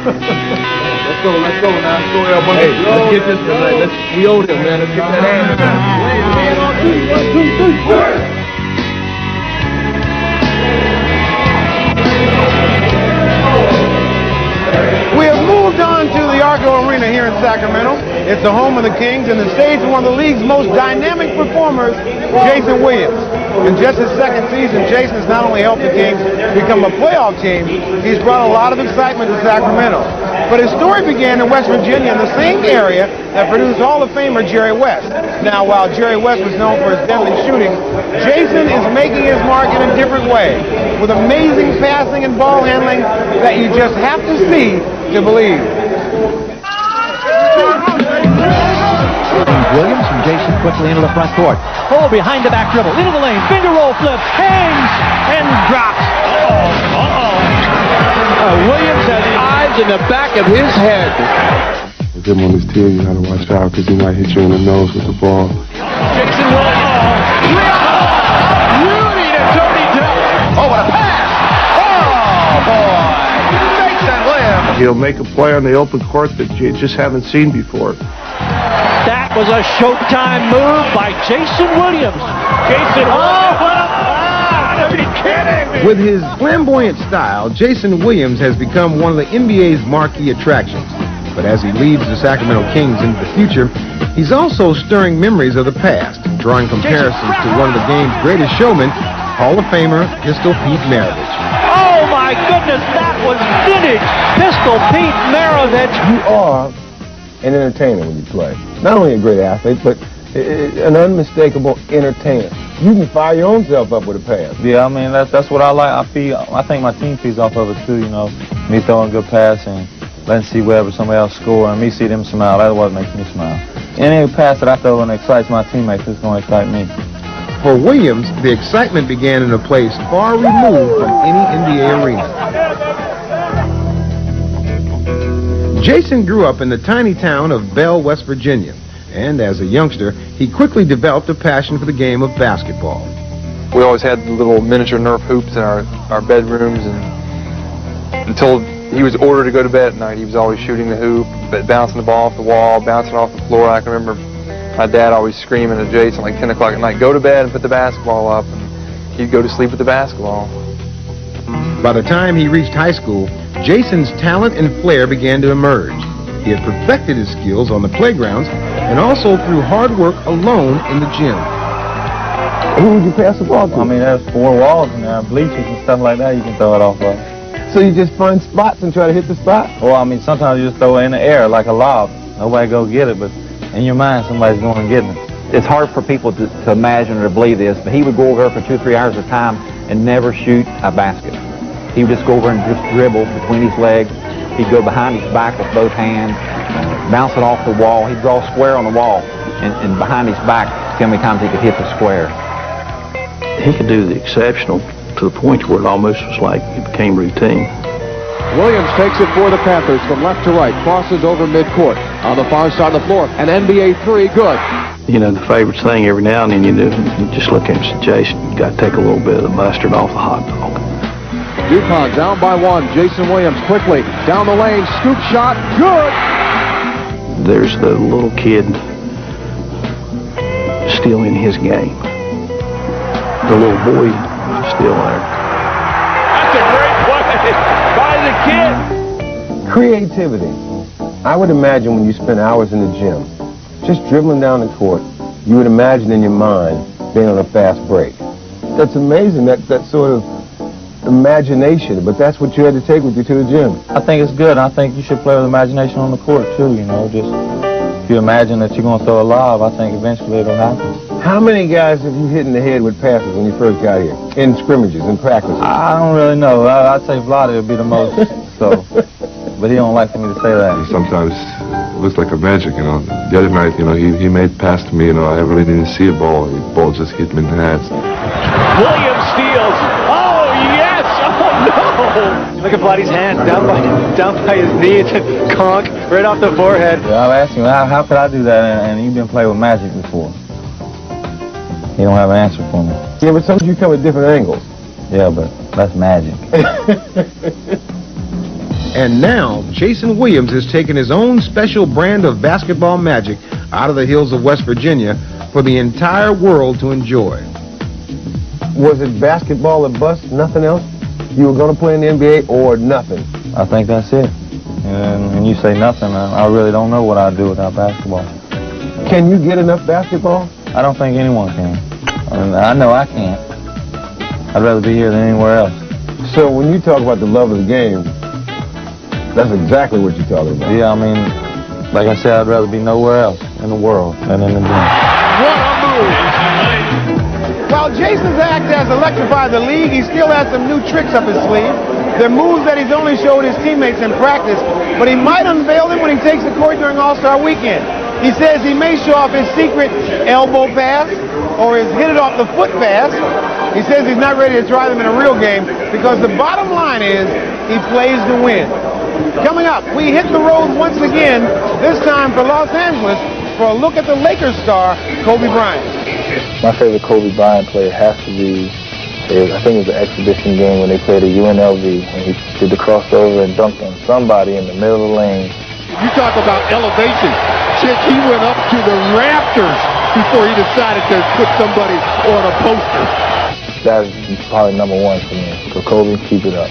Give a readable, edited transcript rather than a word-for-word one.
go now. Let's go, everybody. Hey, let's get this tonight. We owe them, man. Let's get that ass. We have moved on to the Arco Arena here in Sacramento. It's the home of the Kings and the stage of one of the league's most dynamic performers, Jason Williams. In just his second season, Jason has not only helped the Kings become a playoff team, he's brought a lot of excitement to Sacramento. But his story began in West Virginia, in the same area that produced Hall of Famer Jerry West. Now, while Jerry West was known for his deadly shooting, Jason is making his mark in a different way, with amazing passing and ball handling that you just have to see to believe. Williams and Jason quickly into the front court. Oh, behind the back dribble, into the lane, finger roll flip, hangs, and drops. Williams has eyes in the back of his head. With him on his team, you gotta watch out because he might hit you in the nose with the ball. Jason Williams. Beauty to Tony Tuck. Oh, what a pass. Oh, boy. Jason Williams. He'll make a play on the open court that you just haven't seen before. That was a Showtime move by Jason Williams. Jason, what a pass! Are you kidding me? With his flamboyant style, Jason Williams has become one of the NBA's marquee attractions. But as he leads the Sacramento Kings into the future, he's also stirring memories of the past, drawing comparisons to one of the game's greatest showmen, Hall of Famer Pistol Pete Maravich. Oh my goodness, that was vintage Pistol Pete Maravich. You are an entertainer when you play. Not only a great athlete, but an unmistakable entertainer. You can fire your own self up with a pass. Yeah, I mean, that's what I like. I think my team feeds off of it too, you know. Me throwing a good pass and letting see wherever somebody else score and me see them smile. That's what makes me smile. Any pass that I throw and excites my teammates, it's going to excite me. For Williams, the excitement began in a place far removed from any NBA arena. Jason grew up in the tiny town of Bell, West Virginia, and as a youngster, he quickly developed a passion for the game of basketball. We always had the little miniature Nerf hoops in our bedrooms, and until he was ordered to go to bed at night, he was always shooting the hoop, but bouncing the ball off the wall, bouncing off the floor. I can remember my dad always screaming at Jason like 10 o'clock at night, go to bed and put the basketball up, and he'd go to sleep with the basketball. By the time he reached high school, Jason's talent and flair began to emerge. He had perfected his skills on the playgrounds and also through hard work alone in the gym. Who would you pass the ball to? I mean, there's 4 walls and there are bleachers and stuff like that you can throw it off of. So you just find spots and try to hit the spot? Well, I mean, sometimes you just throw it in the air like a lob. Nobody go get it, but in your mind, somebody's going and getting it. It's hard for people to imagine or to believe this, but he would go over for 2 or 3 hours at a time and never shoot a basket. He would just go over and just dribble between his legs. He'd go behind his back with both hands, bounce it off the wall. He'd draw a square on the wall, and behind his back, see how many times he could hit the square. He could do the exceptional to the point where it almost was like it became routine. Williams takes it for the Panthers from left to right, crosses over midcourt. On the far side of the floor, an NBA three, good. You know, the favorite thing every now and then you do, you just look at him and say, Jason, you got to take a little bit of the mustard off the hot dog. DuPont down by 1. Jason Williams quickly down the lane, scoop shot, good. There's the little kid still in his game. The little boy still there. That's a great play by the kid. Creativity. I would imagine when you spend hours in the gym, just dribbling down the court, you would imagine in your mind being on a fast break. That's amazing, that sort of imagination, but that's what you had to take with you to the gym. I think it's good. I think you should play with imagination on the court, too, you know. Just if you imagine that you're going to throw a lob, I think eventually it'll happen. How many guys have you hit in the head with passes when you first got here? In scrimmages, in practices? I don't really know. I'd say Vlade would be the most, so. But he don't like for me to say that. Sometimes it looks like a magic, you know. The other night, you know, he made a pass to me, you know, I really didn't see a ball. The ball just hit me in the hands. Williams steals. Oh, yes! Oh, no! Look at Vladdy's hand down by his knee. It's a conk right off the forehead. Yeah, I asked him, how could I do that? And you've been playing with magic before. He don't have an answer for me. Yeah, but sometimes you come at different angles. Yeah, but that's magic. And now, Jason Williams has taken his own special brand of basketball magic out of the hills of West Virginia for the entire world to enjoy. Was it basketball or bust, nothing else? You were going to play in the NBA or nothing? I think that's it. And when you say nothing, I really don't know what I'd do without basketball. Can you get enough basketball? I don't think anyone can. I know I can't. I'd rather be here than anywhere else. So when you talk about the love of the game, that's exactly what you're talking about. Yeah, I mean, like I said, I'd rather be nowhere else in the world than in the gym. What a move! While Jason's act has electrified the league, he still has some new tricks up his sleeve. They're moves that he's only showed his teammates in practice, but he might unveil them when he takes the court during All-Star Weekend. He says he may show off his secret elbow pass or his hit it off the foot pass. He says he's not ready to try them in a real game because the bottom line is he plays to win. Coming up, we hit the road once again, this time for Los Angeles, for a look at the Lakers star, Kobe Bryant. My favorite Kobe Bryant play has to be, I think it was the exhibition game when they played at UNLV, when he did the crossover and dunked on somebody in the middle of the lane. You talk about elevation. Chick, he went up to the rafters before he decided to put somebody on a poster. That's probably number one for me. So Kobe, keep it up.